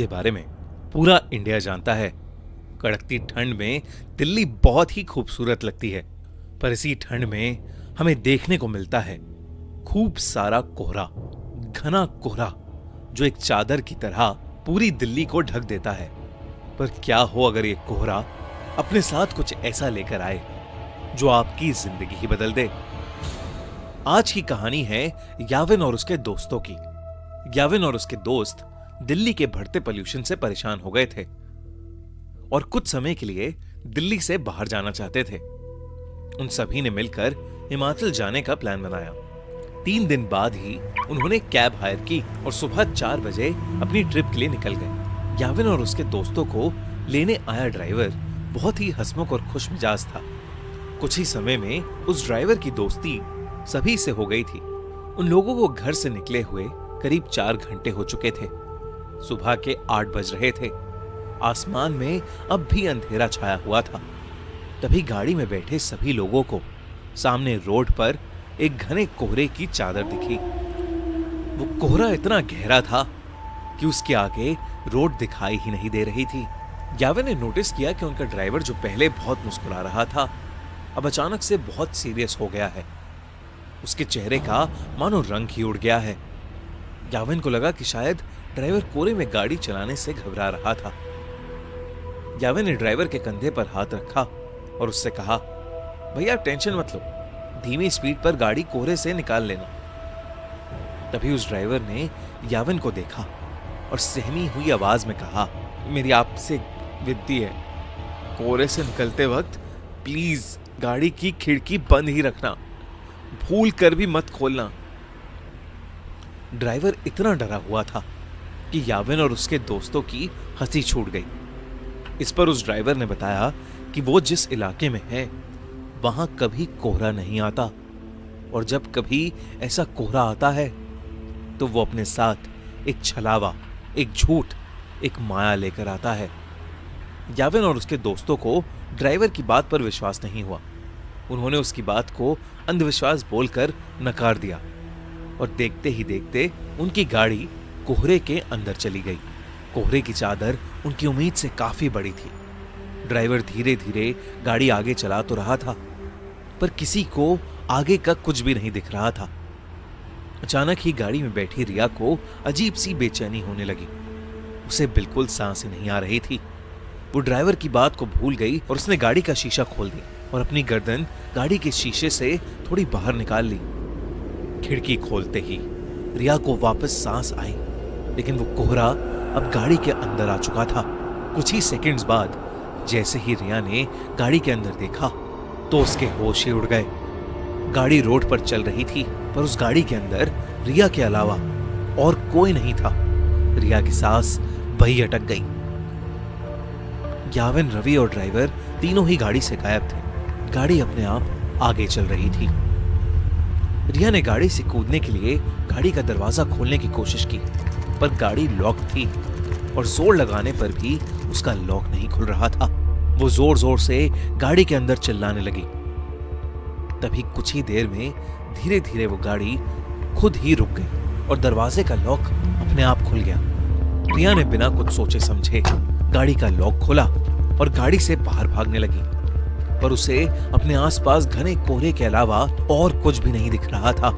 के बारे में पूरा इंडिया जानता है। कड़कती ठंड में दिल्ली बहुत ही खूबसूरत लगती है, पर इसी ठंड में हमें देखने को मिलता है खूब सारा कोहरा, घना कोहरा जो एक चादर की तरह पूरी दिल्ली को ढक देता है। पर क्या हो अगर ये कोहरा अपने साथ कुछ ऐसा लेकर आए जो आपकी जिंदगी ही बदल दे। आज की कहानी है याविन और उसके दोस्तों की। याविन और उसके दोस्त दिल्ली के बढ़ते पोल्यूशन से परेशान हो गए थे और कुछ समय के लिए दिल्ली से बाहर जाना चाहते थे। उन सभी ने मिलकर हिमाचल जाने का प्लान बनाया। 3 दिन बाद ही उन्होंने कैब हायर की और सुबह 4 बजे अपनी ट्रिप के लिए निकल गए। याविन और उसके दोस्तों को लेने आया ड्राइवर बहुत ही हंसमुख और खुश मिजाज था। कुछ ही समय में उस ड्राइवर की दोस्ती सभी से हो गई थी। उन लोगों को घर से निकले हुए करीब 4 घंटे हो चुके थे। सुबह के 8 बज रहे थे। आसमान में अब भी अंधेरा छाया हुआ था। तभी गाड़ी में बैठे सभी लोगों को सामने रोड पर एक घने कोहरे की चादर दिखी। वो कोहरा इतना गहरा था कि उसके आगे रोड दिखाई ही नहीं दे रही थी। याविन ने नोटिस किया कि उनका ड्राइवर जो पहले बहुत मुस्कुरा रहा था, अब अचानक से बहुत सीरियस हो गया है। उसके चेहरे का मानो रंग ही उड़ गया है। याविन को लगा कि शायद ड्राइवर कोहरे में गाड़ी चलाने से घबरा रहा था। याविन ने ड्राइवर के कंधे पर हाथ रखा और उससे कहा, भैया टेंशन मत लो, धीमी स्पीड पर गाड़ी कोहरे से निकाल लेना। तभी उस ड्राइवर ने याविन को देखा और सहमी हुई आवाज में कहा, मेरी आपसे विनती है, कोहरे से निकलते वक्त प्लीज गाड़ी की खिड़की बंद ही रखना, भूल कर भी मत खोलना। ड्राइवर इतना डरा हुआ था कि याविन और उसके दोस्तों की हंसी छूट गई। इस पर उस ड्राइवर ने बताया कि वो जिस इलाके में है वहां कभी कोहरा नहीं आता और जब कभी ऐसा कोहरा आता है तो वो अपने साथ एक छलावा, एक झूठ, एक माया लेकर आता है। याविन और उसके दोस्तों को ड्राइवर की बात पर विश्वास नहीं हुआ। उन्होंने उसकी बात को अंधविश्वास बोलकर नकार दिया और देखते ही देखते उनकी गाड़ी कोहरे के अंदर चली गई। कोहरे की चादर उनकी उम्मीद से काफी बड़ी थी। ड्राइवर धीरे धीरे गाड़ी आगे चला तो रहा था, पर किसी को आगे का कुछ भी नहीं दिख रहा था। अचानक ही गाड़ी में बैठी रिया को अजीब सी बेचैनी होने लगी। उसे बिल्कुल सांस नहीं आ रही थी। वो ड्राइवर की बात को भूल गई और उसने गाड़ी का शीशा खोल दिया और अपनी गर्दन गाड़ी के शीशे से थोड़ी बाहर निकाल ली। खिड़की खोलते ही रिया को वापस सांस आई, लेकिन वो कोहरा अब गाड़ी के अंदर आ चुका था। कुछ ही सेकंड्स बाद जैसे ही रिया ने गाड़ी के अंदर देखा तो उसके होश ही उड़ गए। गाड़ी रोड पर चल रही थी, पर उस गाड़ी के अंदर रिया के अलावा और कोई नहीं था। रिया की सांस वहीं अटक गई। याविन, रवि और ड्राइवर तीनों ही गाड़ी से गायब थे। गाड़ी अपने आप आगे चल रही थी। रिया ने गाड़ी से कूदने के लिए गाड़ी का दरवाजा खोलने की कोशिश की, पर गाड़ी लॉक थी और जोर लगाने पर भी उसका लॉक नहीं खुल रहा था। वो जोर जोर से गाड़ी के अंदर चिल्लाने लगी। तभी कुछ ही देर में धीरे धीरे वो गाड़ी खुद ही रुक गई और दरवाजे का लॉक अपने आप खुल गया। रिया ने बिना कुछ सोचे समझे गाड़ी का लॉक खोला और गाड़ी से बाहर भागने लगी, पर उसे अपने आसपास घने कोहरे के अलावा और कुछ भी नहीं दिख रहा था।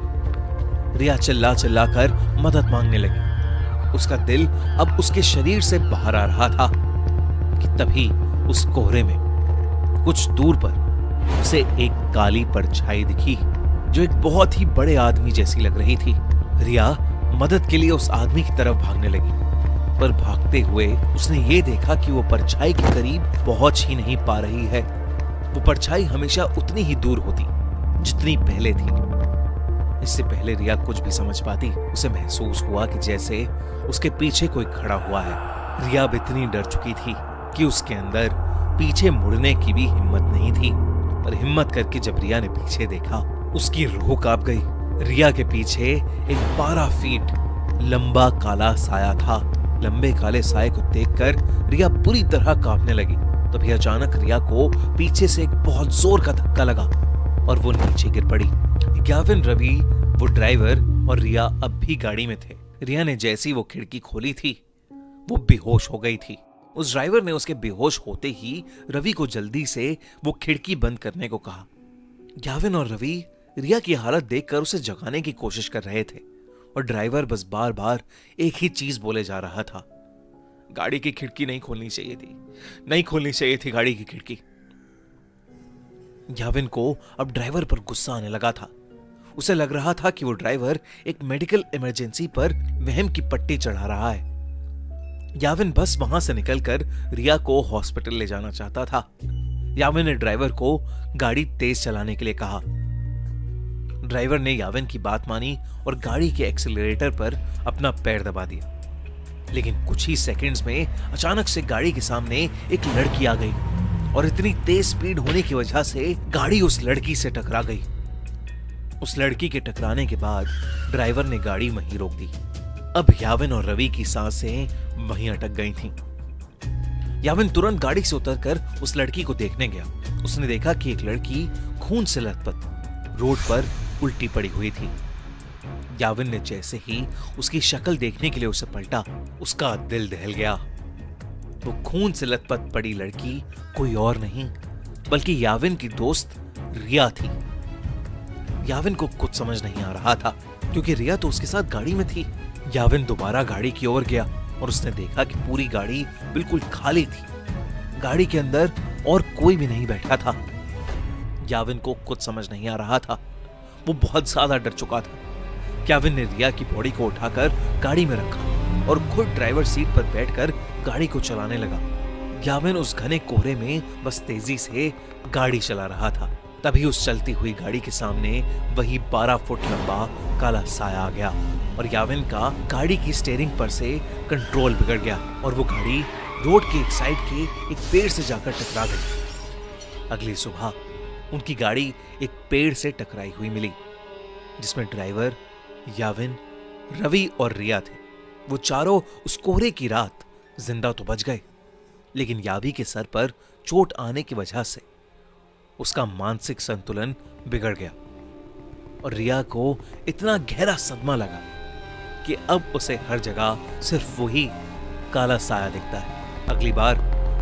रिया चिल्ला चिल्ला कर मदद मांगने लगी। उसका दिल अब उसके शरीर से बाहर आ रहा था कि तभी उस कोहरे में कुछ दूर पर उसे एक काली परछाई दिखी जो एक बहुत ही बड़े आदमी जैसी लग रही थी। रिया मदद के लिए उस आदमी की तरफ भागने लगी, पर भागते हुए उसने ये देखा कि वो परछाई के करीब पहुंच ही नहीं पा रही है। वो परछाई हमेशा उतनी ही दूर होती जितनी पहले थी। इससे पहले रिया कुछ भी समझ पाती, उसे महसूस हुआ कि जैसे उसके पीछे कोई खड़ा हुआ है। रिया अब इतनी डर चुकी थी कि उसके अंदर पीछे मुड़ने की भी हिम्मत नहीं थी। पर हिम्मत करके जब रिया ने पीछे देखा, उसकी रूह कांप गई। रिया के पीछे एक 12 फीट लंबा काला साया था। लंबे काले साये को देखकर रिया बुरी तरह कांपने लगी। तभी अचानक रिया को पीछे से एक बहुत जोर का धक्का लगा और वो नीचे गिर पड़ी। याविन, रवि, वो ड्राइवर और रिया अब भी गाड़ी में थे। रिया ने जैसी वो खिड़की खोली थी, वो बेहोश हो गई थी। उस ड्राइवर ने उसके बेहोश होते ही रवि को जल्दी से वो खिड़की बंद करने को कहा। याविन और रवि रिया की हालत देखकर उसे जगाने की कोशिश कर रहे थे और ड्राइवर बस बार बार एक ही चीज बोले जा रहा था, गाड़ी की खिड़की नहीं खोलनी चाहिए थी, नहीं खोलनी चाहिए थी गाड़ी की खिड़की। याविन को अब ड्राइवर पर गुस्सा आने लगा था। उसे लग रहा था कि वो ड्राइवर एक मेडिकल इमरजेंसी पर वहम की पट्टी चढ़ा रहा है। याविन बस वहां से निकलकर रिया को हॉस्पिटल ले जाना चाहता था। याविन ने ड्राइवर को गाड़ी तेज चलाने के लिए कहा। ड्राइवर ने याविन की बात मानी और गाड़ी के एक्सीलरेटर पर अपना पैर दबा दिया। लेकिन कुछ ही सेकंड्स में अचानक से गाड़ी के सामने एक लड़की आ गई और इतनी तेज स्पीड होने की वजह से गाड़ी उस लड़की से टकरा गई। उस लड़की के टकराने के बाद ड्राइवर ने गाड़ी वहीं रोक दी। अब याविन और रवि की सांसें वहीं अटक गई थीं। याविन तुरंत गाड़ी से उतरकर उस लड़की को देखने गया। उसने देखा कि एक लड़की खून से लथपथ रोड पर उल्टी पड़ी हुई थी। याविन ने जैसे ही उसकी शक्ल देखने के लिए उसे पलटा, उसका दिल दहल गया। वो खून से लथपथ पड़ी लड़की कोई और नहीं बल्कि याविन की दोस्त रिया थी। याविन को कुछ समझ नहीं आ रहा था क्योंकि रिया तो उसके साथ गाड़ी में थी। याविन दोबारा गाड़ी की ओर गया और उसने देखा कि पूरी गाड़ी बिल्कुल खाली थी। गाड़ी के अंदर और कोई भी नहीं बैठा था। याविन को कुछ समझ नहीं आ रहा था। वो बहुत ज्यादा डर चुका था। याविन ने रिया की बॉडी को उठाकर गाड़ी में रखा और खुद ड्राइवर सीट पर बैठकर गाड़ी को चलाने लगा। याविन उस घने कोहरे में बस तेजी से गाड़ी चला रहा था। तभी उस चलती हुई गाड़ी के सामने वही 12 फुट लंबा काला साया आ गया और याविन का गाड़ी की स्टीयरिंग पर से कंट्रोल बिगड़ गया और वो गाड़ी रोड के एक साइड के एक पेड़ से जाकर टकरा गई। अगली सुबह उनकी गाड़ी एक पेड़ से टकराई हुई मिली जिसमें ड्राइवर, याविन, रवि और रिया थे। वो चारों उस कोहरे की रात जिंदा तो बच गए, लेकिन यावी के सर पर चोट आने की वजह से उसका मानसिक संतुलन बिगड़ गया और रिया को इतना गहरा सदमा लगा कि अब उसे हर जगह सिर्फ वही काला साया दिखता है। अगली बार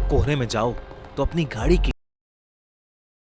कोहरे में जाओ तो अपनी गाड़ी की